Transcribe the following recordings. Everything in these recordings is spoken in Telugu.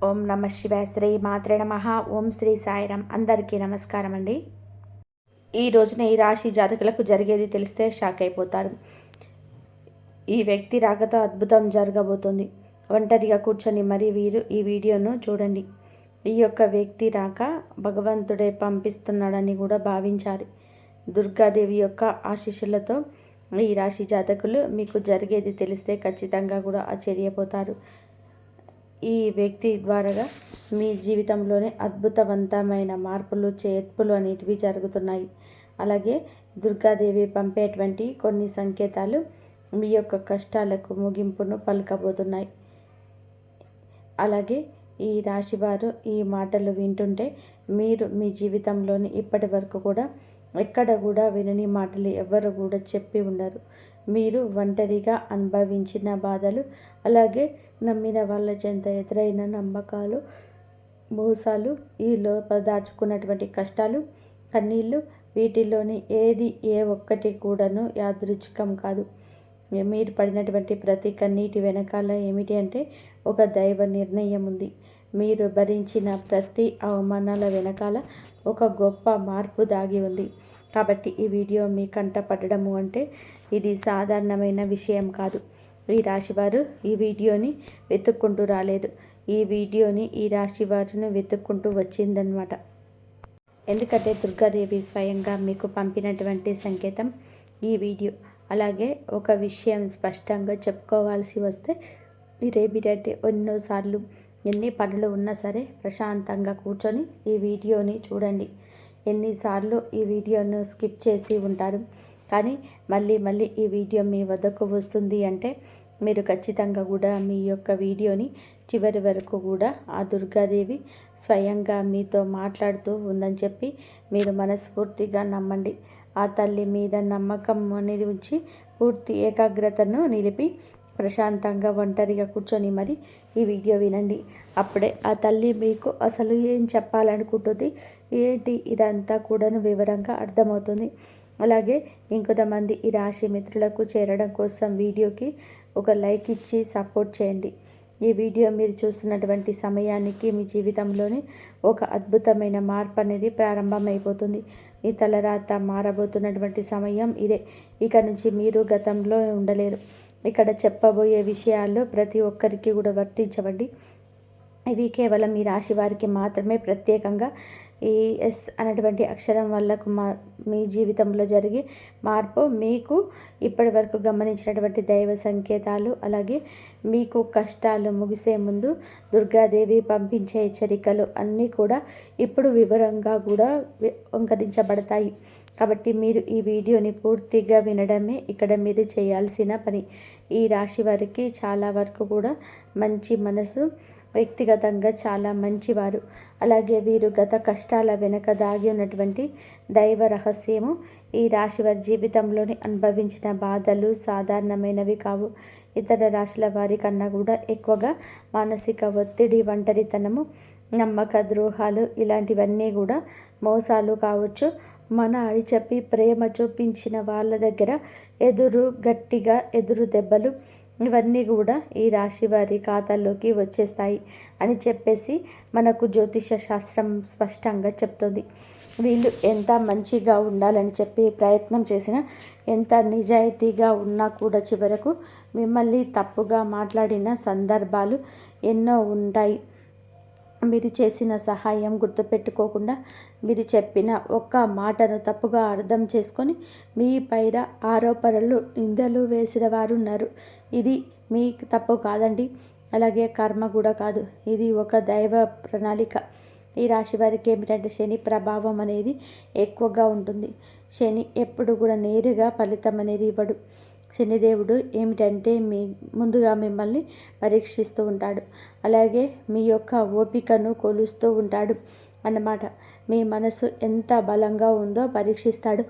ఓం నమ శివాయ. శ్రీ మాత్రే నమః. ఓం శ్రీ సాయిరామ్. అందరికీ నమస్కారం అండి. ఈ రోజున ఈ రాశి జాతకులకు జరిగేది తెలిస్తే షాక్ అయిపోతారు. ఈ వ్యక్తి రాకతో అద్భుతం జరగబోతుంది. ఒంటరిగా కూర్చొని మరి వీరు ఈ వీడియోను చూడండి. ఈ యొక్క వ్యక్తి రాక భగవంతుడే పంపిస్తున్నాడని కూడా భావించాలి. దుర్గాదేవి యొక్క ఆశీస్సులతో ఈ రాశి జాతకులు మీకు జరిగేది తెలిస్తే ఖచ్చితంగా కూడా ఆశ్చర్యపోతారు. ఈ వ్యక్తి ద్వారా మీ జీవితంలోనే అద్భుతవంతమైన మార్పులు చేర్పులు అనేటివి జరుగుతున్నాయి. అలాగే దుర్గాదేవి పంపేటువంటి కొన్ని సంకేతాలు మీ యొక్క కష్టాలకు ముగింపును పలకబోతున్నాయి. అలాగే ఈ రాశివారు ఈ మాటలు వింటుంటే మీరు మీ జీవితంలోని ఇప్పటి వరకు కూడా ఎక్కడ కూడా వినని మాటలు ఎవరు కూడా చెప్పి ఉండరు. మీరు ఒంటరిగా అనుభవించిన బాధలు, అలాగే నమ్మిన వాళ్ళ చెంత ఎదురైన నమ్మకాలు, మోసాలు, ఈ లోపల దాచుకున్నటువంటి కష్టాలు, కన్నీళ్ళు, వీటిలోని ఏ ఒక్కటి కూడాను యాదృచ్ఛికం కాదు. మీరు పడినటువంటి ప్రతి కన్నీటి వెనకాల ఏమిటి అంటే ఒక దైవ నిర్ణయం ఉంది. మీరు భరించిన ప్రతి అవమానాల వెనకాల ఒక గొప్ప మార్పు దాగి ఉంది. కాబట్టి ఈ వీడియో మీ కంట పడడము అంటే ఇది సాధారణమైన విషయం కాదు. ఈ రాశివారు ఈ వీడియోని వెతుక్కుంటూ రాలేదు. ఈ వీడియోని ఈ రాశివారును వెతుక్కుంటూ వచ్చిందనమాట. ఎందుకంటే దుర్గాదేవి స్వయంగా మీకు పంపినటువంటి సంకేతం ఈ వీడియో. అలాగే ఒక విషయం స్పష్టంగా చెప్పుకోవాల్సి వస్తే మీరేమిటంటే ఎన్నోసార్లు ఎన్ని పనులు ఉన్నా సరే ప్రశాంతంగా కూర్చొని ఈ వీడియోని చూడండి. ఎన్నిసార్లు ఈ వీడియోను స్కిప్ చేసి ఉంటారు. కానీ మళ్ళీ ఈ వీడియో మీ వద్దకు వస్తుంది అంటే మీరు ఖచ్చితంగా కూడా మీ యొక్క వీడియోని చివరి వరకు కూడా ఆ దుర్గాదేవి స్వయంగా మీతో మాట్లాడుతూ ఉందని చెప్పి మీరు మనస్ఫూర్తిగా నమ్మండి. ఆ తల్లి మీద నమ్మకం అనేది ఉంచి పూర్తి ఏకాగ్రతను నిలిపి ప్రశాంతంగా ఒంటరిగా కూర్చొని మరి ఈ వీడియో వినండి. అప్పుడే ఆ తల్లి మీకు అసలు ఏం చెప్పాలనుకుంటుంది ఏంటి ఇదంతా కూడాను వివరంగా అర్థమవుతుంది. అలాగే ఇంకొంతమంది ఈ రాశి మిత్రులకు చేరడం కోసం వీడియోకి ఒక లైక్ ఇచ్చి సపోర్ట్ చేయండి. ఈ వీడియో మీరు చూస్తున్నటువంటి సమయానికి మీ జీవితంలోని ఒక అద్భుతమైన మార్పు అనేది ప్రారంభమైపోతుంది. మీ తలరాత మారబోతున్నటువంటి సమయం ఇదే. ఇక నుంచి మీరు గతంలో ఉండలేరు. ఇక్కడ చెప్పబోయే విషయాల్లో ప్రతి ఒక్కరికి కూడా వర్తించవండి. ఇవి కేవలం ఈ రాశి వారికి మాత్రమే ప్రత్యేకంగా ఈ ఎస్ అనేటువంటి అక్షరం వల్ల మీ జీవితంలో జరిగే మార్పు, మీకు ఇప్పటి వరకు గమనించినటువంటి దైవ సంకేతాలు, అలాగే మీకు కష్టాలు ముగిసే ముందు దుర్గాదేవి పంపించే హెచ్చరికలు అన్నీ కూడా ఇప్పుడు వివరంగా కూడా అంకరించబడతాయి. కాబట్టి మీరు ఈ వీడియోని పూర్తిగా వినడమే ఇక్కడ మీరు చేయాల్సిన పని. ఈ రాశి వారికి చాలా వరకు కూడా మంచి మనసు, వ్యక్తిగతంగా చాలా మంచివారు. అలాగే వీరు గత కష్టాల వెనుక దాగి ఉన్నటువంటి దైవ రహస్యము. ఈ రాశి వారి జీవితంలోని అనుభవించిన బాధలు సాధారణమైనవి కావు. ఇతర రాశుల వారి కన్నా కూడా ఎక్కువగా మానసిక ఒత్తిడి, ఒంటరితనము, నమ్మక ద్రోహాలు ఇలాంటివన్నీ కూడా మోసాలు కావచ్చు. మన అని చెప్పి ప్రేమ చూపించిన వాళ్ళ దగ్గర గట్టిగా ఎదురు దెబ్బలు, ఇవన్నీ కూడా ఈ రాశి వారి ఖాతాల్లోకి వచ్చేస్తాయి అని చెప్పేసి మనకు జ్యోతిష శాస్త్రం స్పష్టంగా చెప్తుంది. వీళ్ళు ఎంత మంచిగా ఉండాలని చెప్పి ప్రయత్నం చేసినా, ఎంత నిజాయితీగా ఉన్నా కూడా చివరకు మిమ్మల్ని తప్పుగా మాట్లాడిన సందర్భాలు ఎన్నో ఉంటాయి. మీరు చేసిన సహాయం గుర్తుపెట్టుకోకుండా, మీరు చెప్పిన ఒక్క మాటను తప్పుగా అర్థం చేసుకొని మీ పైన ఆరోపణలు, నిందలు వేసిన వారు ఉన్నారు. ఇది మీ తప్పు కాదండి. అలాగే కర్మ కూడా కాదు. ఇది ఒక దైవ ప్రణాళిక. ఈ రాశి వారికి ఏమిటంటే శని ప్రభావం అనేది ఎక్కువగా ఉంటుంది. శని ఎప్పుడు కూడా నేరుగా ఫలితం అనేది ఇవ్వడు. శనిదేవుడు ఏమిటంటే ముందుగా మిమ్మల్ని పరీక్షిస్తూ ఉంటాడు. అలాగే మీ యొక్క ఓపికను కొలుస్తూ ఉంటాడు అన్నమాట. మీ మనసు ఎంత బలంగా ఉందో పరీక్షిస్తాడు.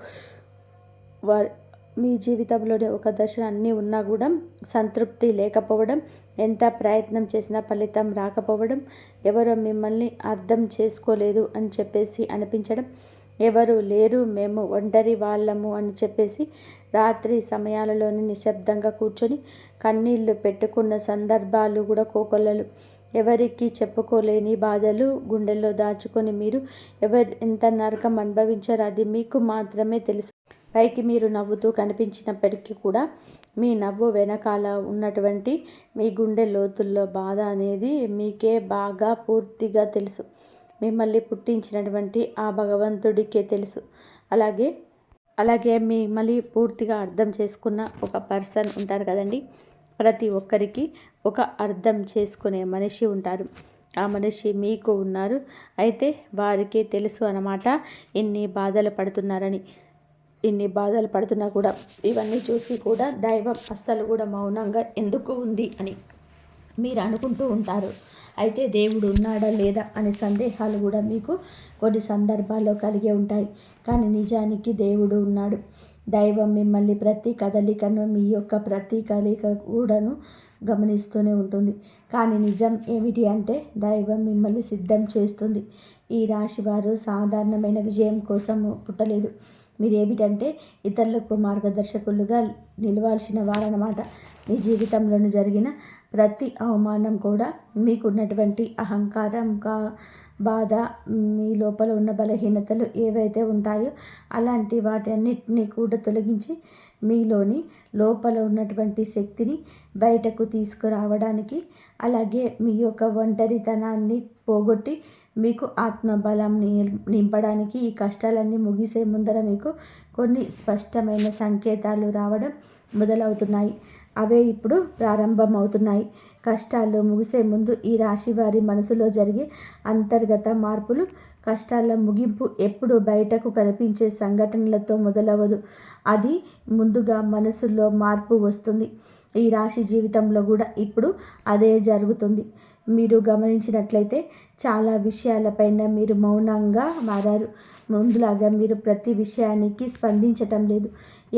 మీ జీవితంలోనే ఒక దశ అన్నీ ఉన్నా కూడా సంతృప్తి లేకపోవడం, ఎంత ప్రయత్నం చేసినా ఫలితం రాకపోవడం, ఎవరో మిమ్మల్ని అర్థం చేసుకోలేదు అని చెప్పేసి అనిపించడం, ఎవరు లేరు, మేము ఒంటరి వాళ్ళము అని చెప్పేసి రాత్రి సమయాలలోని నిశ్శబ్దంగా కూర్చొని కన్నీళ్లు పెట్టుకున్న సందర్భాలు కూడా కోకొల్లలు. ఎవరికి చెప్పుకోలేని బాధలు గుండెల్లో దాచుకొని మీరు ఎంత నరకం అనుభవించారో అది మీకు మాత్రమే తెలుసు. పైకి మీరు నవ్వుతూ కనిపించినప్పటికీ కూడా మీ నవ్వు వెనకాల ఉన్నటువంటి మీ గుండె లోతుల్లో బాధ అనేది మీకే బాగా పూర్తిగా తెలుసు. మిమ్మల్ని పుట్టించినటువంటి ఆ భగవంతుడికే తెలుసు. అలాగే మిమ్మల్ని పూర్తిగా అర్థం చేసుకున్న ఒక పర్సన్ ఉంటారు కదండి. ప్రతి ఒక్కరికి ఒక అర్థం చేసుకునే మనిషి ఉంటారు. ఆ మనిషి మీకు ఉన్నారు. అయితే వారికి తెలుసు అన్నమాట ఇన్ని బాధలు పడుతున్నారని. ఇన్ని బాధలు పడుతున్నా కూడా ఇవన్నీ చూసి కూడా దైవం అస్సలు కూడా మౌనంగా ఎందుకు ఉంది అని మీరు అనుకుంటూ ఉంటారు. అయితే దేవుడు ఉన్నాడా లేదా అనే సందేహాలు కూడా మీకు కొన్ని సందర్భాల్లో కలిగే ఉంటాయి. కానీ నిజానికి దేవుడు ఉన్నాడు. దైవం మిమ్మల్ని ప్రతి కదలికను, మీ యొక్క ప్రతి కదలిక కూడాను గమనిస్తూనే ఉంటుంది. కానీ నిజం ఏమిటి అంటే దైవం మిమ్మల్ని సిద్ధం చేస్తుంది. ఈ రాశి వారు సాధారణమైన విజయం కోసం పుట్టలేదు. మీరు ఏమిటంటే ఇతరులకు మార్గదర్శకులుగా నిలవాల్సిన వారన్నమాట. మీ జీవితంలో జరిగిన ప్రతి అవమానం కూడా మీకున్నటువంటి అహంకారం, బాధ, మీ లోపల ఉన్న బలహీనతలు ఏవైతే ఉంటాయో అలాంటి వాటి అన్నిటినీ కూడా తొలగించి మీలోని లోపల ఉన్నటువంటి శక్తిని బయటకు తీసుకురావడానికి, అలాగే మీ యొక్క ఒంటరితనాన్ని పోగొట్టి మీకు ఆత్మబలం నింపడానికి ఈ కష్టాలన్నీ ముగిసే ముందర మీకు కొన్ని స్పష్టమైన సంకేతాలు రావడం మొదలవుతున్నాయి. అవే ఇప్పుడు ప్రారంభమవుతున్నాయి. కష్టాలు ముగిసే ముందు ఈ రాశి వారి మనసులో జరిగే అంతర్గత మార్పులు, కష్టాల ముగింపు ఎప్పుడు బయటకు కనిపించే సంఘటనలతో మొదలవదు. అది ముందుగా మనసులో మార్పు వస్తుంది. ఈ రాశి జీవితంలో కూడా ఇప్పుడు అదే జరుగుతుంది. మీరు గమనించినట్లయితే చాలా విషయాలపైన మీరు మౌనంగా మారారు. ముందులాగా మీరు ప్రతి విషయానికి స్పందించటం లేదు.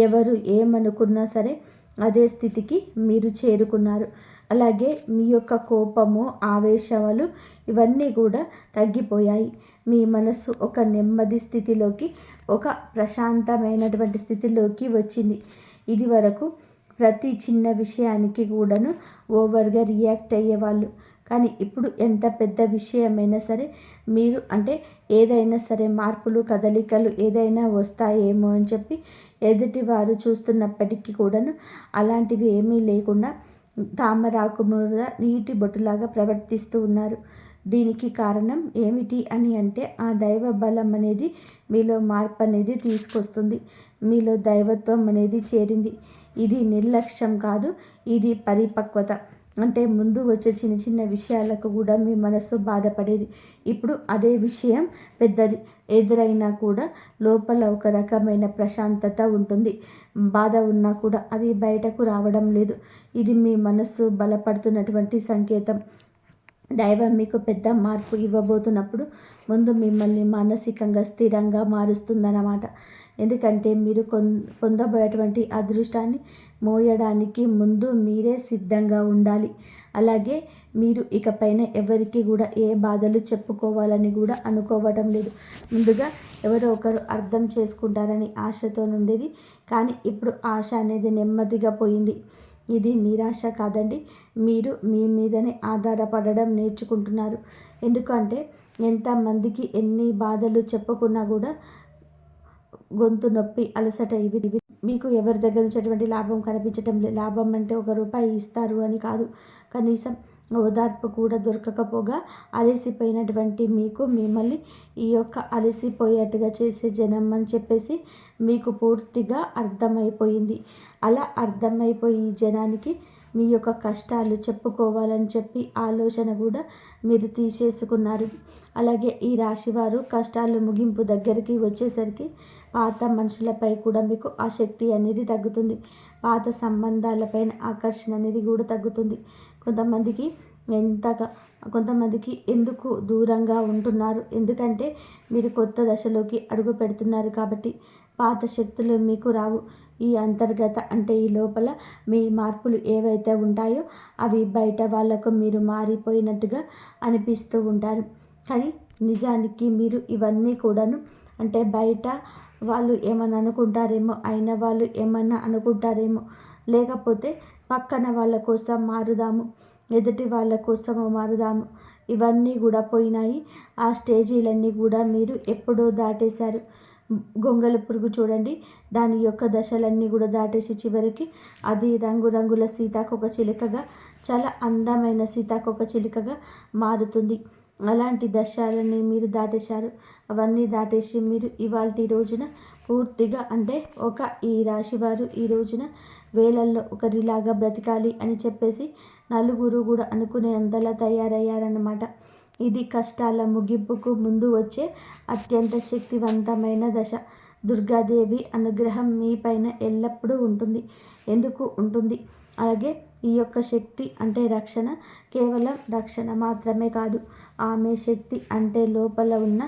ఎవరు ఏమనుకున్నా సరే అదే స్థితికి మీరు చేరుకున్నారు. అలాగే మీ యొక్క కోపము, ఆవేశాలు ఇవన్నీ కూడా తగ్గిపోయాయి. మీ మనసు ఒక నెమ్మది స్థితిలోకి, ఒక ప్రశాంతమైనటువంటి స్థితిలోకి వచ్చింది. ఇది వరకు ప్రతి చిన్న విషయానికి కూడాను ఓవర్గా రియాక్ట్ అయ్యేవాళ్ళు. కానీ ఇప్పుడు ఎంత పెద్ద విషయమైనా సరే మీరు ఏదైనా సరే మార్పులు, కదలికలు ఏదైనా వస్తాయేమో అని చెప్పి ఎదుటి వారు చూస్తున్నప్పటికీ కూడాను అలాంటివి ఏమీ లేకుండా తామరాకు మీద నీటి బొట్టులాగా ప్రవర్తిస్తూ ఉన్నారు. దీనికి కారణం ఏమిటి అని అంటే ఆ దైవ బలం అనేది మీలో మార్పు అనేది తీసుకొస్తుంది. మీలో దైవత్వం అనేది చేరింది. ఇది నిర్లక్ష్యం కాదు, ఇది పరిపక్వత. ముందు వచ్చే చిన్న చిన్న విషయాలకు కూడా మీ మనసు బాధపడేది. ఇప్పుడు అదే విషయం పెద్దది ఎదురైనా కూడా లోపల ఒక రకమైన ప్రశాంతత ఉంటుంది. బాధ ఉన్నా కూడా అది బయటకు రావడం లేదు. ఇది మీ మనస్సు బలపడుతున్నటువంటి సంకేతం. దైవం మీకు పెద్ద మార్పు ఇవ్వబోతున్నప్పుడు ముందు మిమ్మల్ని మానసికంగా స్థిరంగా మారుస్తుందన్నమాట. ఎందుకంటే మీరు పొందబోయేటువంటి అదృష్టాన్ని మోయడానికి ముందు మీరే సిద్ధంగా ఉండాలి. అలాగే మీరు ఇకపైన ఎవరికి కూడా ఏ బాధలు చెప్పుకోవాలని కూడా అనుకోవటం లేదు. ముందుగా ఎవరో ఒకరు అర్థం చేసుకుంటారని ఆశతో ఉండేది. కానీ ఇప్పుడు ఆశ అనేది నెమ్మదిగా పోయింది. ఇది నిరాశ కాదండి. మీరు మీ మీదనే ఆధారపడడం నేర్చుకుంటున్నారు. ఎందుకంటే ఎంతమందికి ఎన్ని బాధలు చెప్పుకున్నా కూడా గొంతు నొప్పి, అలసట ఇవి మీకు ఎవరి దగ్గర నుంచి ఎటువంటి లాభం కనిపించటం లేదు. లాభం అంటే ₹1 ఇస్తారు అని కాదు. కనీసం ఓదార్పు కూడా దొరకకపోగా అలసిపోయినటువంటి మీకు మిమ్మల్ని ఈ యొక్క అలసిపోయేట్టుగా చేసే జనం అని చెప్పేసి మీకు పూర్తిగా అర్థమైపోయింది. అలా అర్థమైపోయి ఈ జనానికి మీ యొక్క కష్టాలు చెప్పుకోవాలని చెప్పి ఆలోచన కూడా మీరు తీసేసుకున్నారు. అలాగే ఈ రాశివారు కష్టాలు ముగింపు దగ్గరికి వచ్చేసరికి పాత మనుషులపై కూడా మీకు ఆసక్తి అనేది తగ్గుతుంది. పాత సంబంధాలపైన ఆకర్షణ అనేది కూడా తగ్గుతుంది. కొంతమందికి ఎందుకు దూరంగా ఉంటున్నారు? ఎందుకంటే మీరు కొత్త దశలోకి అడుగు పెడుతున్నారు కాబట్టి. పాత శక్తులు మీకు రావు. ఈ అంతర్గత ఈ లోపల మీ మార్పులు ఏవైతే ఉంటాయో అవి బయట వాళ్ళకు మీరు మారిపోయినట్టుగా అనిపిస్తూ ఉంటారు. కానీ నిజానికి మీరు ఇవన్నీ కూడాను బయట వాళ్ళు ఏమన్నా అనుకుంటారేమో, అయిన వాళ్ళు ఏమన్నా అనుకుంటారేమో, లేకపోతే పక్కన వాళ్ళ కోసం మారుదాము, ఎదుటి వాళ్ళ కోసము మారుదాము, ఇవన్నీ కూడా పోయినాయి. ఆ స్టేజీలన్నీ కూడా మీరు ఎప్పుడో దాటేశారు. గొంగళి పురుగు చూడండి, దాని యొక్క దశలన్నీ కూడా దాటేసి చివరికి అది రంగురంగుల సీతాకోక చిలుకగా, చాలా అందమైన సీతాకోక చిలుకగా మారుతుంది. అలాంటి దశలని మీరు దాటేశారు. అవన్నీ దాటేసి మీరు ఇవాల్టి రోజున పూర్తిగా అంటే ఈ రాశివారు ఈ రోజున వేలల్లో ఒకరిలాగా బ్రతకాలి అని చెప్పేసి నలుగురు కూడా అనుకునేంతలా తయారయ్యారన్నమాట. ఇది కష్టాల ముగింపుకు ముందు వచ్చే అత్యంత శక్తివంతమైన దశ. దుర్గాదేవి అనుగ్రహం మీ పైన ఎల్లప్పుడూ ఉంటుంది. ఎందుకు ఉంటుంది? అలాగే ఈ యొక్క శక్తి అంటే రక్షణ, కేవలం రక్షణ మాత్రమే కాదు. ఆమె శక్తి అంటే లోపల ఉన్న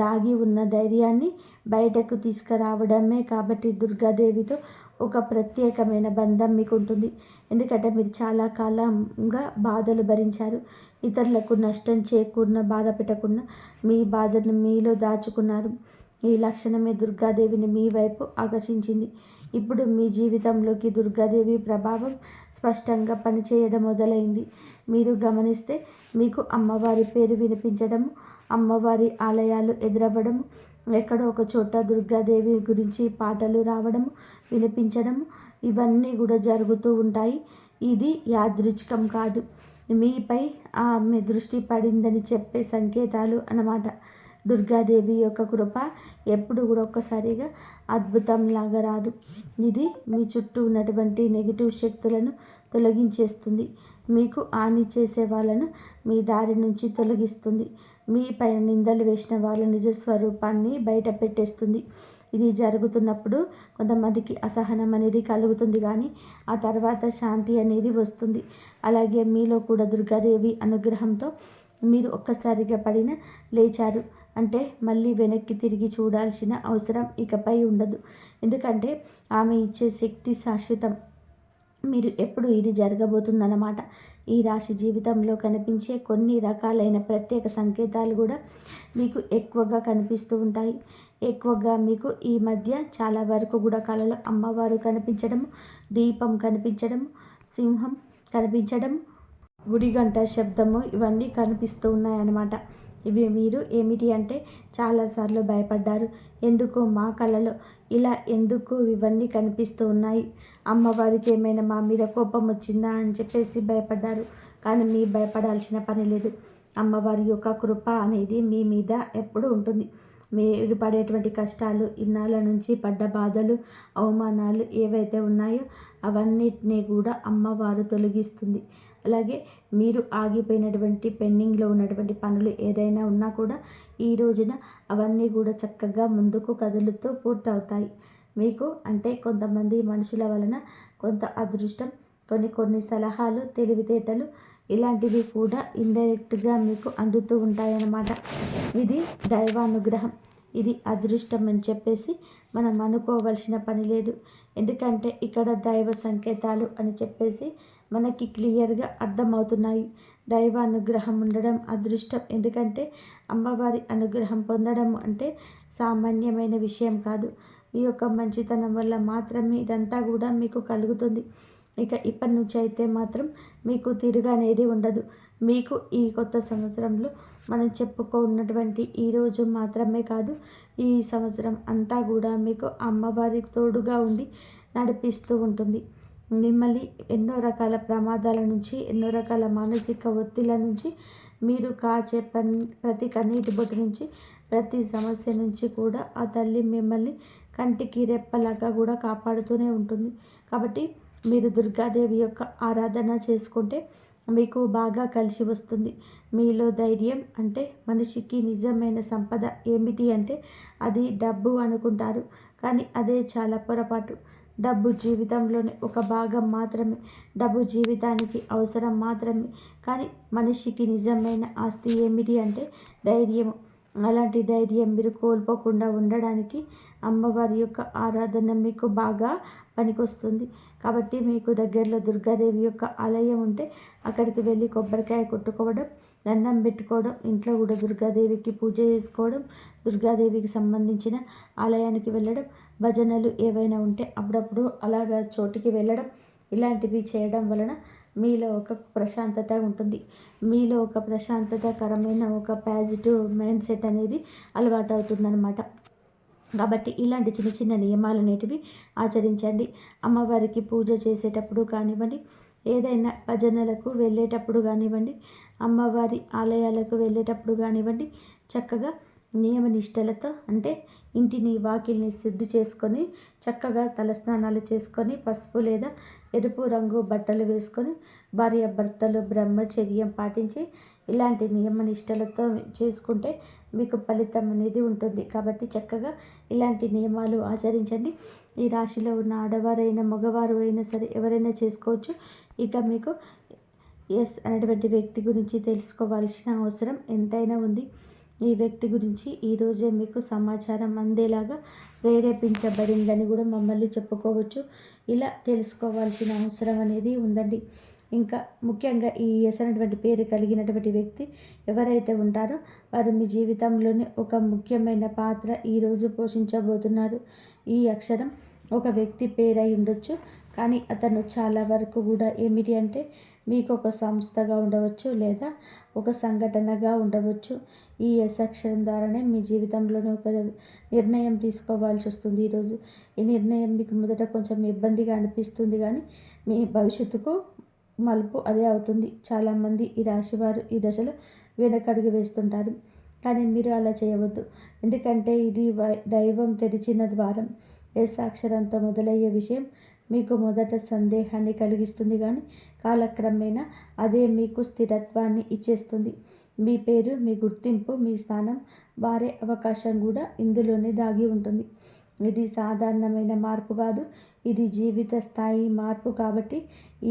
దాగి ఉన్న ధైర్యాన్ని బయటకు తీసుకురావడమే. కాబట్టి దుర్గాదేవితో ఒక ప్రత్యేకమైన బంధం మీకు ఉంటుంది. ఎందుకంటే మీరు చాలా కాలంగా బాధలు భరించారు. ఇతరులకు నష్టం చేకూరిన బాధ పెట్టకుండా మీ బాధను మీలో దాచుకున్నారు. ఈ లక్షణమే దుర్గాదేవిని మీ వైపు ఆకర్షించింది. ఇప్పుడు మీ జీవితంలోకి దుర్గాదేవి ప్రభావం స్పష్టంగా పనిచేయడం మొదలైంది. మీరు గమనిస్తే మీకు అమ్మవారి పేరు వినిపించడము, అమ్మవారి ఆలయాలు ఎదురవ్వడము, ఎక్కడో ఒక చోట దుర్గాదేవి గురించి పాటలు రావడము, వినిపించడము, ఇవన్నీ కూడా జరుగుతూ ఉంటాయి. ఇది యాదృచ్ఛికం కాదు, మీపై ఆమె దృష్టి పడిందని చెప్పే సంకేతాలు అన్నమాట. దుర్గాదేవి యొక్క కృప ఎప్పుడు కూడా ఒక్కసారిగా అద్భుతంలాగా రాదు. ఇది మీ చుట్టూ ఉన్నటువంటి నెగిటివ్ శక్తులను తొలగించేస్తుంది. మీకు హాని చేసే వాళ్ళను మీ దారి నుంచి తొలగిస్తుంది. మీ పైన నిందలు వేసిన వాళ్ళ నిజస్వరూపాన్ని బయట పెట్టేస్తుంది. ఇది జరుగుతున్నప్పుడు కొంతమందికి అసహనం అనేది కలుగుతుంది, కానీ ఆ తర్వాత శాంతి అనేది వస్తుంది. అలాగే మీలో కూడా దుర్గాదేవి అనుగ్రహంతో మీరు ఒక్కసారిగా పడిన లేచారు అంటే మళ్ళీ వెనక్కి తిరిగి చూడాల్సిన అవసరం ఇకపై ఉండదు. ఎందుకంటే ఆమె ఇచ్చే శక్తి శాశ్వతం. మీరు ఎప్పుడు ఇది జరగబోతుందన్నమాట. ఈ రాశి జీవితంలో కనిపించే కొన్ని రకాలైన ప్రత్యేక సంకేతాలు కూడా మీకు ఎక్కువగా కనిపిస్తూ ఉంటాయి. ఎక్కువగా మీకు ఈ మధ్య చాలా వరకు కూడా కళలో అమ్మవారు కనిపించడము, దీపం కనిపించడము, సింహం కనిపించడం, గుడిగంట శబ్దము, ఇవన్నీ కనిపిస్తూ ఉన్నాయన్నమాట. ఇవి మీరు ఏమిటి అంటే చాలాసార్లు భయపడ్డారు. ఎందుకు మా కళలో ఇలా ఎందుకు ఇవన్నీ కనిపిస్తూ ఉన్నాయి, అమ్మవారికి ఏమైనా మా మీద కోపం వచ్చిందా అని చెప్పేసి భయపడ్డారు. కానీ మీ భయపడాల్సిన పని లేదు. అమ్మవారి యొక్క కృప అనేది మీ మీద ఎప్పుడు ఉంటుంది. మీరు పడేటువంటి కష్టాలు, ఇన్నాళ్ళ నుంచి పడ్డ బాధలు, అవమానాలు ఏవైతే ఉన్నాయో అవన్నిటినీ కూడా అమ్మవారు తొలగిస్తుంది. అలాగే మీరు ఆగిపోయినటువంటి పెండింగ్లో ఉన్నటువంటి పనులు ఏదైనా ఉన్నా కూడా ఈ రోజున అవన్నీ కూడా చక్కగా ముందుకు కదులుతూ పూర్తవుతాయి. మీకు అంటే కొంతమంది మనుషుల వలన కొంత అదృష్టం, కొన్ని సలహాలు, తెలివితేటలు ఇలాంటివి కూడా ఇండైరెక్ట్గా మీకు అందుతూ ఉంటాయన్నమాట. ఇది దైవానుగ్రహం. ఇది అదృష్టం అని చెప్పేసి మనం అనుకోవాల్సిన పని లేదు. ఎందుకంటే ఇక్కడ దైవ సంకేతాలు అని చెప్పేసి మనకి క్లియర్గా అర్థమవుతున్నాయి. దైవ అనుగ్రహం ఉండడం అదృష్టం. ఎందుకంటే అమ్మవారి అనుగ్రహం పొందడం అంటే సామాన్యమైన విషయం కాదు. మీ యొక్క మంచితనం వల్ల మాత్రమే ఇదంతా కూడా మీకు కలుగుతుంది. ఇక ఇప్పటి నుంచి అయితే మాత్రం మీకు తిరుగనేది ఉండదు. మీకు ఈ కొత్త సంవత్సరంలో మనం చెప్పుకున్నటువంటి ఈరోజు మాత్రమే కాదు, ఈ సంవత్సరం అంతా కూడా మీకు అమ్మవారి తోడుగా ఉండి నడిపిస్తూ ఉంటుంది. మిమ్మల్ని ఎన్నో రకాల ప్రమాదాల నుంచి, ఎన్నో రకాల మానసిక ఒత్తిళ్ళ నుంచి, మీరు కాచే ప్రతి కన్నీటి బొట్టు నుంచి, ప్రతి సమస్య నుంచి కూడా ఆ తల్లి మిమ్మల్ని కంటికి రెప్పలాగా కూడా కాపాడుతూనే ఉంటుంది. కాబట్టి మీరు దుర్గాదేవి యొక్క ఆరాధన చేసుకుంటే మీకు బాగా కలిసి వస్తుంది. మీలో ధైర్యం అంటే మనిషికి నిజమైన సంపద ఏమిటి అంటే అది డబ్బు అనుకుంటారు, కానీ అదే చాలా పొరపాటు. డబ్బు జీవితంలోని ఒక భాగం మాత్రమే, డబ్బు జీవితానికి అవసరం మాత్రమే. కానీ మనిషికి నిజమైన ఆస్తి ఏమిటి అంటే ధైర్యము. అలాంటి ధైర్యం మీరు కోల్పోకుండా ఉండడానికి అమ్మవారి యొక్క ఆరాధన మీకు బాగా పనికొస్తుంది. కాబట్టి మీకు దగ్గరలో దుర్గాదేవి యొక్క ఆలయం ఉంటే అక్కడికి వెళ్ళి కొబ్బరికాయ కొట్టుకోవడం, దండం పెట్టుకోవడం, ఇంట్లో కూడా దుర్గాదేవికి పూజ చేసుకోవడం, దుర్గాదేవికి సంబంధించిన ఆలయానికి వెళ్ళడం, భజనలు ఏవైనా ఉంటే అప్పుడప్పుడు అలాగా చోటికి వెళ్ళడం, ఇలాంటివి చేయడం వలన మీలో ఒక ప్రశాంతత ఉంటుంది. మీలో ఒక ప్రశాంతతకరమైన ఒక పాజిటివ్ మైండ్ సెట్ అనేది అలవాటు అవుతుందన్నమాట. కాబట్టి ఇలాంటి చిన్న చిన్న నియమాలు అనేటివి ఆచరించండి. అమ్మవారికి పూజ చేసేటప్పుడు కానివ్వండి, ఏదైనా భజనలకు వెళ్ళేటప్పుడు కానివ్వండి, అమ్మవారి ఆలయాలకు వెళ్ళేటప్పుడు కానివ్వండి, చక్కగా నియమ నిష్టలతో అంటే ఇంటిని వాకిల్ని శుద్ధి చేసుకొని చక్కగా తలస్నానాలు చేసుకొని పసుపు లేదా ఎరుపు రంగు బట్టలు వేసుకొని భార్యాభర్తలు బ్రహ్మచర్యం పాటించి ఇలాంటి నియమ నిష్టలతో చేసుకుంటే మీకు ఫలితం అనేది ఉంటుంది. కాబట్టి చక్కగా ఇలాంటి నియమాలు ఆచరించండి. ఈ రాశిలో ఉన్న ఆడవారైనా మగవారు అయినా సరే ఎవరైనా చేసుకోవచ్చు. ఇక మీకు ఎస్ అనేటువంటి వ్యక్తి గురించి తెలుసుకోవాల్సిన అవసరం ఎంతైనా ఉంది. ఈ వ్యక్తి గురించి ఈరోజే మీకు సమాచారం అందేలాగా ప్రేరేపించబడిందని కూడా మమ్మల్ని చెప్పుకోవచ్చు. ఇలా తెలుసుకోవాల్సిన అవసరం అనేది ఉందండి. ఇంకా ముఖ్యంగా ఈ ఎస్ అనేటువంటి పేరు కలిగినటువంటి వ్యక్తి ఎవరైతే ఉంటారో వారు మీ జీవితంలోనే ఒక ముఖ్యమైన పాత్ర ఈరోజు పోషించబోతున్నారు. ఈ అక్షరం ఒక వ్యక్తి పేరై ఉండొచ్చు, కానీ అతను చాలా వరకు కూడా ఏమిటి అంటే మీకు ఒక సంస్థగా ఉండవచ్చు లేదా ఒక సంఘటనగా ఉండవచ్చు. ఈ ఎస్ అక్షరం ద్వారానే మీ జీవితంలోనే ఒక నిర్ణయం తీసుకోవాల్సి వస్తుంది ఈరోజు. ఈ నిర్ణయం మీకు మొదట కొంచెం ఇబ్బందిగా అనిపిస్తుంది, కానీ మీ భవిష్యత్తుకు మలుపు అదే అవుతుంది. చాలామంది ఈ రాశివారు ఈ దశలో వెనకడుగు వేస్తుంటారు, కానీ మీరు అలా చేయవద్దు. ఎందుకంటే ఇది దైవం తెరిచిన ద్వారం. ఎస్ అక్షరంతో మొదలయ్యే విషయం మీకు మొదట సందేహాన్ని కలిగిస్తుంది, కానీ కాలక్రమేణా అదే మీకు స్థిరత్వాన్ని ఇచ్చేస్తుంది. మీ పేరు, మీ గుర్తింపు, మీ స్థానం మారే అవకాశం కూడా ఇందులోనే దాగి ఉంటుంది. ఇది సాధారణమైన మార్పు కాదు, ఇది జీవిత స్థాయి మార్పు. కాబట్టి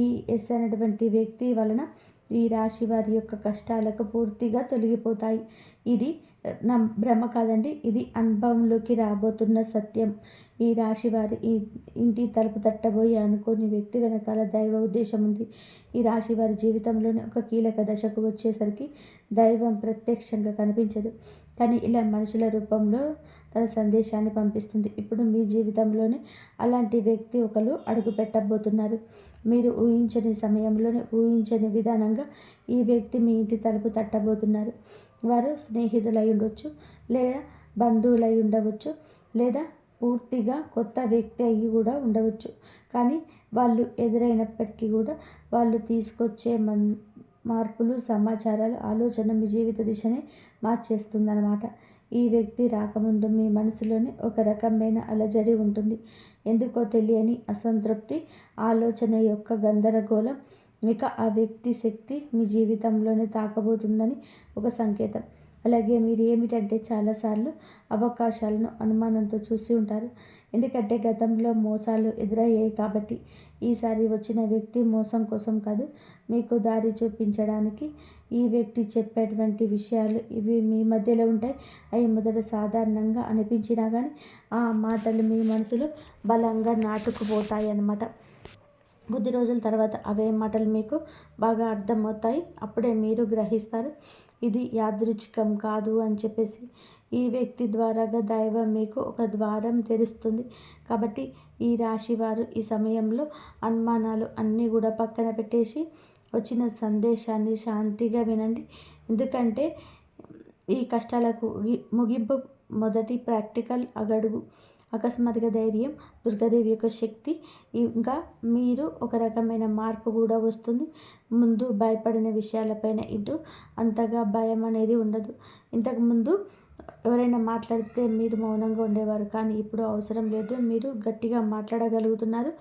ఈ ఎస్ అనేటువంటి వ్యక్తి వలన ఈ రాశి వారి యొక్క కష్టాలకు పూర్తిగా తొలగిపోతాయి. ఇది నా భ్రమ కాదండి, ఇది అనుభవంలోకి రాబోతున్న సత్యం. ఈ రాశి వారి ఈ ఇంటి తలుపు తట్టబోయి అనుకోని వ్యక్తి వెనకాల దైవ ఉద్దేశం ఉంది. ఈ రాశి వారి జీవితంలోనే ఒక కీలక దశకు వచ్చేసరికి దైవం ప్రత్యక్షంగా కనిపించదు, కానీ ఇలా మనుషుల రూపంలో తన సందేశాన్ని పంపిస్తుంది. ఇప్పుడు మీ జీవితంలోనే అలాంటి వ్యక్తి ఒకరు అడుగు పెట్టబోతున్నారు. మీరు ఊహించని సమయంలోనే ఊహించని విధానంగా ఈ వ్యక్తి మీ ఇంటి తలుపు తట్టబోతున్నారు. వారు స్నేహితులై ఉండవచ్చు, లేదా బంధువులై ఉండవచ్చు, లేదా పూర్తిగా కొత్త వ్యక్తి అయ్యి కూడా ఉండవచ్చు. కానీ వాళ్ళు ఎదురైనప్పటికీ కూడా వాళ్ళు తీసుకొచ్చే మార్పులు, సమాచారాలు, ఆలోచన మీ జీవిత దిశనే మార్చేస్తుందన్నమాట. ఈ వ్యక్తి రాకముందు మీ మనసులోనే ఒక రకమైన అలజడి ఉంటుంది. ఎందుకో తెలియని అసంతృప్తి, ఆలోచన యొక్క గందరగోళం. ఇక ఆ వ్యక్తి శక్తి మీ జీవితంలోనే తాకబోతుందని ఒక సంకేతం. అలాగే మీరు ఏమిటంటే చాలాసార్లు అవకాశాలను అనుమానంతో చూసి ఉంటారు. ఎందుకంటే గతంలో మోసాలు ఎదురయ్యాయి కాబట్టి. ఈసారి వచ్చిన వ్యక్తి మోసం కోసం కాదు, మీకు దారి చూపించడానికి. ఈ వ్యక్తి చెప్పేటువంటి విషయాలు ఇవి మీ మధ్యలో ఉంటాయి. అవి మొదట సాధారణంగా అనిపించినా కానీ ఆ మాటలు మీ మనసులో బలంగా నాటుకుపోతాయి అన్నమాట. కొద్ది రోజుల తర్వాత అవే మాటలు మీకు బాగా అర్థమవుతాయి. అప్పుడే మీరు గ్రహిస్తారు ఇది యాదృచ్ఛికం కాదు అని చెప్పేసి. ఈ వ్యక్తి ద్వారాగా దైవం మీకు ఒక ద్వారం తెరుస్తుంది. కాబట్టి ఈ రాశి వారు ఈ సమయంలో అనుమానాలు అన్నీ కూడా పక్కన పెట్టేసి వచ్చిన సందేశాన్ని శాంతిగా వినండి. ఎందుకంటే ఈ కష్టాలకు ముగింపు మొదటి ప్రాక్టికల్ అగడుగు. అకస్మాత్తుగా ధైర్యం, దుర్గాదేవి యొక్క శక్తి, ఇంకా మీరు ఒక రకమైన మార్పు కూడా వస్తుంది. ముందు భయపడిన విషయాలపైన ఇటు అంతగా భయం అనేది ఉండదు. ఇంతకుముందు ఎవరైనా మాట్లాడితే మీరు మౌనంగా ఉండేవారు, కానీ ఇప్పుడు అవసరం లేదు, మీరు గట్టిగా మాట్లాడగలుగుతున్నారు.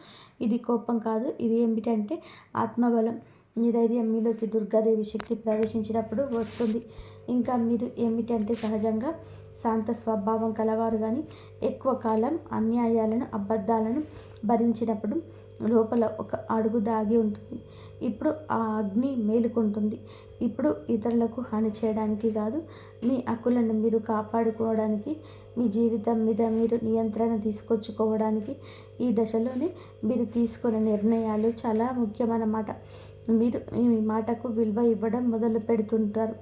ఇది కోపం కాదు, ఇది ఏమిటంటే ఆత్మబలం. ఈ ధైర్యం మీలోకి దుర్గాదేవి శక్తి ప్రవేశించినప్పుడు వస్తుంది. ఇంకా మీరు ఏమిటంటే సహజంగా శాంత స్వభావం కలవారు, కానీ ఎక్కువ కాలం అన్యాయాలను, అబద్ధాలను భరించినప్పుడు లోపల ఒక అడుగు దాగి ఉంటుంది. ఇప్పుడు ఆ అగ్ని మేలుకుంటుంది. ఇప్పుడు ఇతరులకు హాని చేయడానికి కాదు, మీ హక్కులను మీరు కాపాడుకోవడానికి, మీ జీవితం మీద మీరు నియంత్రణ తీసుకొచ్చుకోవడానికి ఈ దశలోనే మీరు తీసుకునే నిర్ణయాలు చాలా ముఖ్యమన్నమాట. మీరు మీ మాటకు విలువ ఇవ్వడం మొదలు పెడుతుంటారు.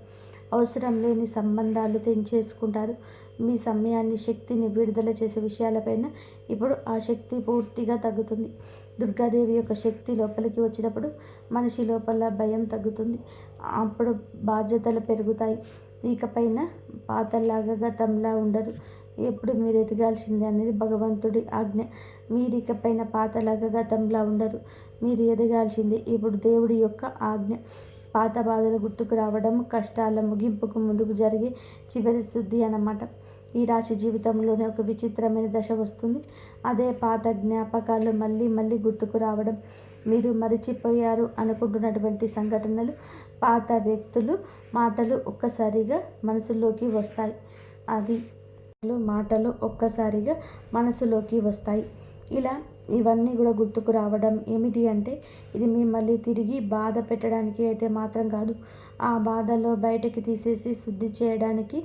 అవసరం లేని సంబంధాలు తెంచేసుకుంటారు. మీ సమయాన్ని, శక్తిని విడుదల చేసే విషయాలపైన ఇప్పుడు ఆ శక్తి పూర్తిగా తగ్గుతుంది. దుర్గాదేవి యొక్క శక్తి లోపలికి వచ్చినప్పుడు మనిషి లోపల భయం తగ్గుతుంది. అప్పుడు బాధ్యతలు పెరుగుతాయి. ఇకపైన పాతలాగా గతంలా ఉండరు. ఎప్పుడు మీరు ఎదగాల్సిందే అనేది భగవంతుడి ఆజ్ఞ. మీరు ఇకపైన పాతలాగా గతంలా ఉండరు. మీరు ఎదగాల్సిందే. ఇప్పుడు దేవుడి యొక్క ఆజ్ఞ. పాత బాధలు గుర్తుకు రావడం కష్టాల ముగింపుకు ముందుకు జరిగే చివరి శుద్ధి అన్నమాట. ఈ రాశి జీవితంలోనే ఒక విచిత్రమైన దశ వస్తుంది. అదే పాత జ్ఞాపకాలు మళ్ళీ మళ్ళీ గుర్తుకు రావడం. మీరు మరిచిపోయారు అనుకుంటున్నటువంటి సంఘటనలు, పాత వ్యక్తులు, మాటలు ఒక్కసారిగా మనసులోకి వస్తాయి. అది మాటలు ఒక్కసారిగా మనసులోకి వస్తాయి. ఇలా ఇవన్నీ కూడా గుర్తుకు రావడం ఏమిటి అంటే, ఇది మిమ్మల్ని తిరిగి బాధ పెట్టడానికి అయితే మాత్రం కాదు. ఆ బాధలో బయటకి తీసేసి శుద్ధి చేయడానికి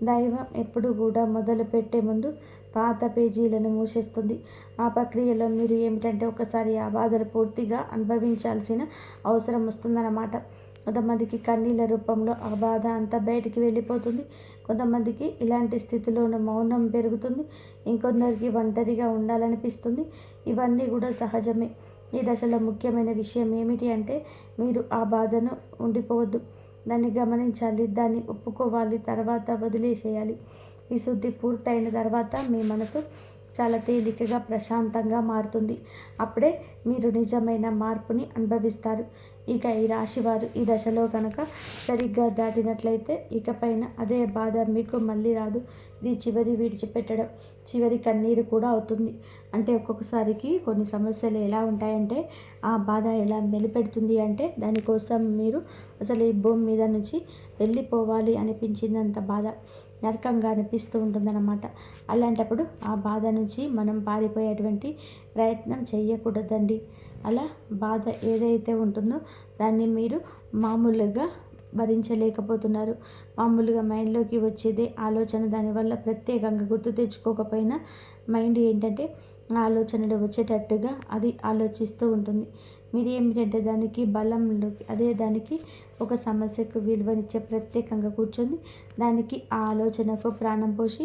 దైవం ఎప్పుడు కూడా మొదలు పెట్టే ముందు పాత పేజీలను మూసేస్తుంది. ఆ ప్రక్రియలో మీరు ఏమిటంటే ఒకసారి ఆ బాధలు పూర్తిగా అనుభవించాల్సిన అవసరం వస్తుందన్నమాట. కొంతమందికి కన్నీళ్ళ రూపంలో ఆ బాధ అంతా బయటికి వెళ్ళిపోతుంది. కొంతమందికి ఇలాంటి స్థితిలోనూ మౌనం పెరుగుతుంది. ఇంకొందరికి ఒంటరిగా ఉండాలనిపిస్తుంది. ఇవన్నీ కూడా సహజమే. ఈ దశలో ముఖ్యమైన విషయం ఏమిటి అంటే, మీరు ఆ బాధను ఉండిపోవద్దు. దాన్ని గమనించాలి, దాన్ని ఒప్పుకోవాలి, తర్వాత వదిలేసేయాలి. ఈ శుద్ధి పూర్తయిన తర్వాత మీ మనసు చాలా తేలికగా, ప్రశాంతంగా మారుతుంది. అప్పుడే మీరు నిజమైన మార్పుని అనుభవిస్తారు. ఇక ఈ రాశివారు ఈ దశలో కనుక సరిగ్గా దాటినట్లయితే ఇకపైన అదే బాధ మీకు మళ్ళీ రాదు. ఇది చివరి విడిచిపెట్టడం, చివరి కన్నీరు కూడా అవుతుంది. అంటే ఒక్కొక్కసారికి కొన్ని సమస్యలు ఎలా ఉంటాయంటే, ఆ బాధ ఎలా మెలిపెడుతుంది అంటే, దానికోసం మీరు అసలు ఈ భూమి మీద నుంచి వెళ్ళిపోవాలి అనిపించినంత బాధ నరకంగా అనిపిస్తూ ఉంటుందన్నమాట. అలాంటప్పుడు ఆ బాధ నుంచి మనం పారిపోయేటువంటి ప్రయత్నం చేయకూడదండి. అలా బాధ ఏదైతే ఉంటుందో దాన్ని మీరు మామూలుగా భరించలేకపోతున్నారు. మామూలుగా మైండ్లోకి వచ్చేదే ఆలోచన. దానివల్ల ప్రత్యేకంగా గుర్తు తెచ్చుకోకపోయినా మైండ్ ఏంటంటే ఆలోచనలు వచ్చేటట్టుగా అది ఆలోచిస్తూ ఉంటుంది. మీరు ఏమిటంటే దానికి బలంలోకి, అదే దానికి ఒక సమస్యకు విలువనిచ్చే ప్రత్యేకంగా కూర్చొని దానికి ఆ ఆలోచనకు ప్రాణం పోసి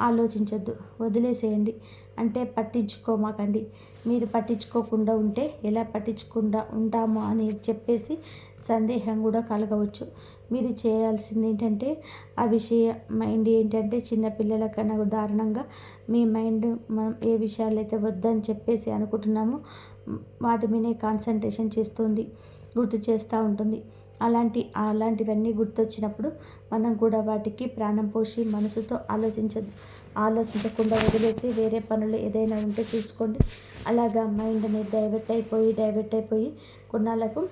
ఆలోచించొద్దు, వదిలేసేయండి. అంటే పట్టించుకోమాకండి. మీరు పట్టించుకోకుండా ఉంటే ఎలా పట్టించుకుండా ఉంటామో అని చెప్పేసి సందేహం కూడా కలగవచ్చు. మీరు చేయాల్సింది ఏంటంటే, ఆ విషయ మైండ్ ఏంటంటే చిన్నపిల్లల కన్నా దారుణంగా మీ మైండ్ మనం ఏ విషయాలైతే వద్దని చెప్పేసి అనుకుంటున్నామో వాటి మీదే కాన్సన్ట్రేషన్ చేస్తుంది, గుర్తు చేస్తూ ఉంటుంది. అలాంటివన్నీ గుర్తొచ్చినప్పుడు మనం కూడా వాటికి ప్రాణం పోసి మనసుతో ఆలోచించకుండా వదిలేసి వేరే పనులు ఏదైనా ఉంటే చూసుకోండి. అలాగా మైండ్ని డైవర్ట్ అయిపోయి కొన్నాళ్ళకు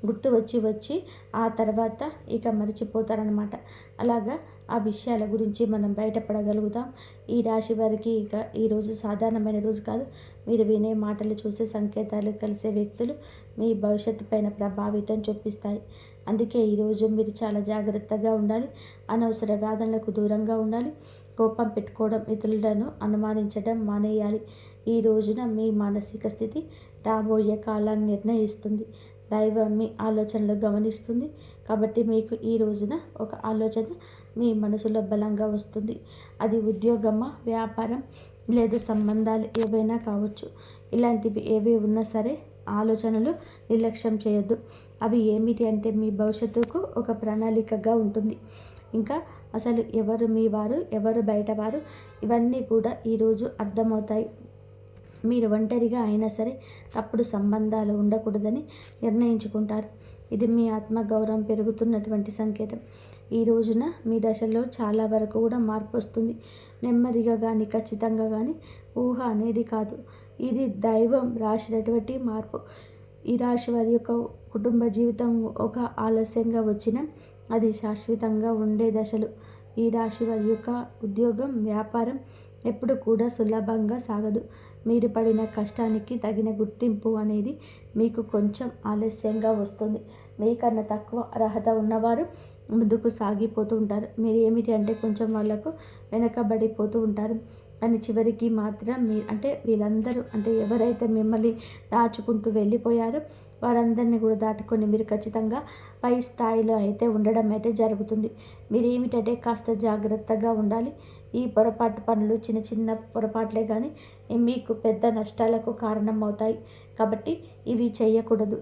గుర్తు వచ్చి ఆ తర్వాత ఇక మర్చిపోతారనమాట. అలాగా ఆ విషయాల గురించి మనం బయటపడగలుగుతాం. ఈ రాశి వారికి ఇక ఈరోజు సాధారణమైన రోజు కాదు. మీరు వినే మాటలు, చూసే సంకేతాలు, కలిసే వ్యక్తులు మీ భవిష్యత్తు పైన ప్రభావితం చూపిస్తాయి. అందుకే ఈరోజు మీరు చాలా జాగ్రత్తగా ఉండాలి. అనవసర వాదనలకు దూరంగా ఉండాలి. కోపం పెట్టుకోవడం, ఇతరులను అనుమానించడం మానేయాలి. ఈ రోజున మీ మానసిక స్థితి రాబోయే కాలాన్ని నిర్ణయిస్తుంది. దైవం మీ ఆలోచనలు గమనిస్తుంది. కాబట్టి మీకు ఈ రోజున ఒక ఆలోచన మీ మనసులో బలంగా వస్తుంది. అది ఉద్యోగమా, వ్యాపారం లేదా సంబంధాలు ఏవైనా కావచ్చు. ఇలాంటివి ఏవి ఉన్నా సరే ఆలోచనలు నిర్లక్ష్యం చేయొద్దు. అవి ఏమిటి అంటే మీ భవిష్యత్తుకు ఒక ప్రణాళికగా ఉంటుంది. ఇంకా అసలు ఎవరు మీ వారు, ఎవరు బయటవారు, ఇవన్నీ కూడా ఈరోజు అర్థమవుతాయి. మీరు ఒంటరిగా అయినా సరే తప్పుడు సంబంధాలు ఉండకూడదని నిర్ణయించుకుంటారు. ఇది మీ ఆత్మగౌరవం పెరుగుతున్నటువంటి సంకేతం. ఈ రోజున మీ దశలో చాలా వరకు కూడా మార్పు వస్తుంది. నెమ్మదిగా కానీ ఖచ్చితంగా కానీ ఊహ అనేది కాదు, ఇది దైవం రాసినటువంటి మార్పు. ఈ రాశి వారి యొక్క కుటుంబ జీవితం ఒక ఆలస్యంగా వచ్చిన అది శాశ్వతంగా ఉండే దశలు. ఈ రాశి వారి యొక్క ఉద్యోగం, వ్యాపారం ఎప్పుడు కూడా సులభంగా సాగదు. మీరు పడిన కష్టానికి తగిన గుర్తింపు అనేది మీకు కొంచెం ఆలస్యంగా వస్తుంది. మీకన్నా తక్కువ అర్హత ఉన్నవారు ముందుకు సాగిపోతూ ఉంటారు. మీరు ఏమిటి అంటే కొంచెం వాళ్ళకు వెనకబడిపోతూ ఉంటారు. కానీ చివరికి మాత్రం వీళ్ళందరూ అంటే ఎవరైతే మిమ్మల్ని దాచుకుంటూ వెళ్ళిపోయారో వారందరినీ కూడా దాటుకొని మీరు ఖచ్చితంగా పై స్థాయిలో అయితే ఉండడం అయితే జరుగుతుంది. మీరు ఏమిటంటే కాస్త జాగ్రత్తగా ఉండాలి. ఈ పొరపాటు పనులు చిన్న చిన్న పొరపాట్లే కానీ మీకు పెద్ద నష్టాలకు కారణం అవుతాయి. కాబట్టి ఇవి చేయకూడదు.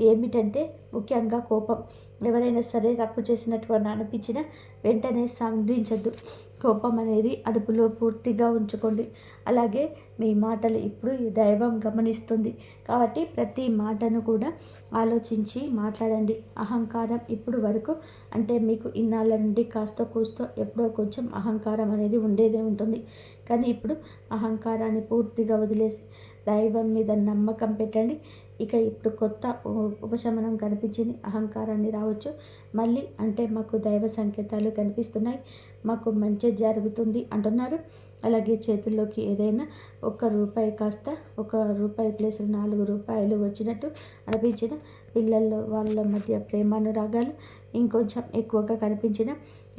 ఏమిటంటే ముఖ్యంగా కోపం. ఎవరైనా సరే తప్పు చేసినట్టు అనిపించినా వెంటనే స్పందించద్దు. కోపం అనేది అదుపులో పూర్తిగా ఉంచుకోండి. అలాగే మీ మాటలు ఇప్పుడు ఈ దైవం గమనిస్తుంది కాబట్టి ప్రతి మాటను కూడా ఆలోచించి మాట్లాడండి. అహంకారం ఇప్పుడు వరకు అంటే మీకు ఇన్నాళ్ళ నుండి కాస్త కూస్తో ఎప్పుడో కొంచెం అహంకారం అనేది ఉండేదే ఉంటుంది. కానీ ఇప్పుడు అహంకారాన్ని పూర్తిగా వదిలేసి దైవం మీద నమ్మకం పెట్టండి. ఇక ఇప్పుడు కొత్త ఉపశమనం కనిపించింది. అహంకారాన్ని రావచ్చు మళ్ళీ అంటే మాకు దైవ సంకేతాలు కనిపిస్తున్నాయి, మాకు మంచి జరుగుతుంది అంటున్నారు. అలాగే చేతుల్లోకి ఏదైనా ₹1 కాస్త ₹1 ప్లేస్ ₹4 వచ్చినట్టు అనిపించిన పిల్లల్లో వాళ్ళ మధ్య ప్రేమానురాగాలు ఇంకొంచెం ఎక్కువగా కనిపించిన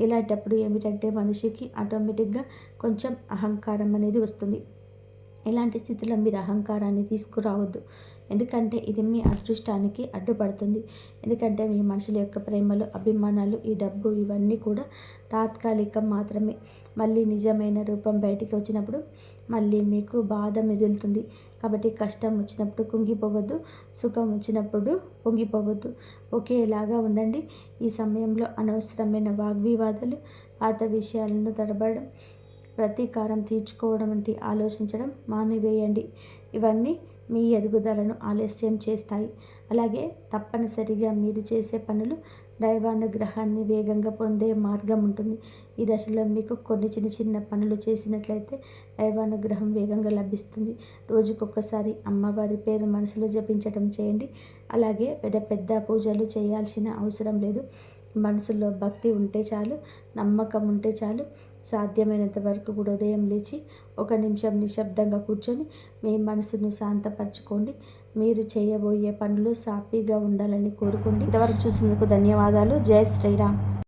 ఇలాంటప్పుడు ఏమిటంటే మనిషికి ఆటోమేటిక్గా కొంచెం అహంకారం అనేది వస్తుంది. ఇలాంటి స్థితిలో మీరు అహంకారాన్ని తీసుకురావద్దు. ఎందుకంటే ఇది మీ అదృష్టానికి అడ్డుపడుతుంది. ఎందుకంటే మీ మనుషుల యొక్క ప్రేమలు, అభిమానాలు, ఈ డబ్బు ఇవన్నీ కూడా తాత్కాలికం మాత్రమే. మళ్ళీ నిజమైన రూపం బయటికి వచ్చినప్పుడు మళ్ళీ మీకు బాధ మిగులుతుంది. కాబట్టి కష్టం వచ్చినప్పుడు కుంగిపోవద్దు, సుఖం వచ్చినప్పుడు పొంగిపోవద్దు. ఒకేలాగా ఉండండి. ఈ సమయంలో అనవసరమైన వాగ్వివాదాలు, పాత విషయాలను తడబడడం, ప్రతీకారం తీర్చుకోవడం వంటి ఆలోచించడం మానివేయండి. ఇవన్నీ మీ ఎదుగుదలను ఆలస్యం చేస్తాయి. అలాగే తప్పనిసరిగా మీరు చేసే పనులు దైవానుగ్రహాన్ని వేగంగా పొందే మార్గం ఉంటుంది. ఈ దశలో మీకు కొన్ని చిన్న చిన్న పనులు చేసినట్లయితే దైవానుగ్రహం వేగంగా లభిస్తుంది. రోజుకొకసారి అమ్మవారి పేరు మనసులో జపించడం చేయండి. అలాగే పెద్ద పెద్ద పూజలు చేయాల్సిన అవసరం లేదు. మనసులో భక్తి ఉంటే చాలు, నమ్మకం ఉంటే చాలు. సాధ్యమైనంత వరకు కూడా ఉదయం లేచి 1 నిమిషం నిశ్శబ్దంగా కూర్చొని మీ మనసును శాంతపరచుకోండి. మీరు చేయబోయే పనులు సాఫీగా ఉండాలని కోరుకోండి. ఇంతవరకు చూసినందుకు ధన్యవాదాలు. జై శ్రీరామ్.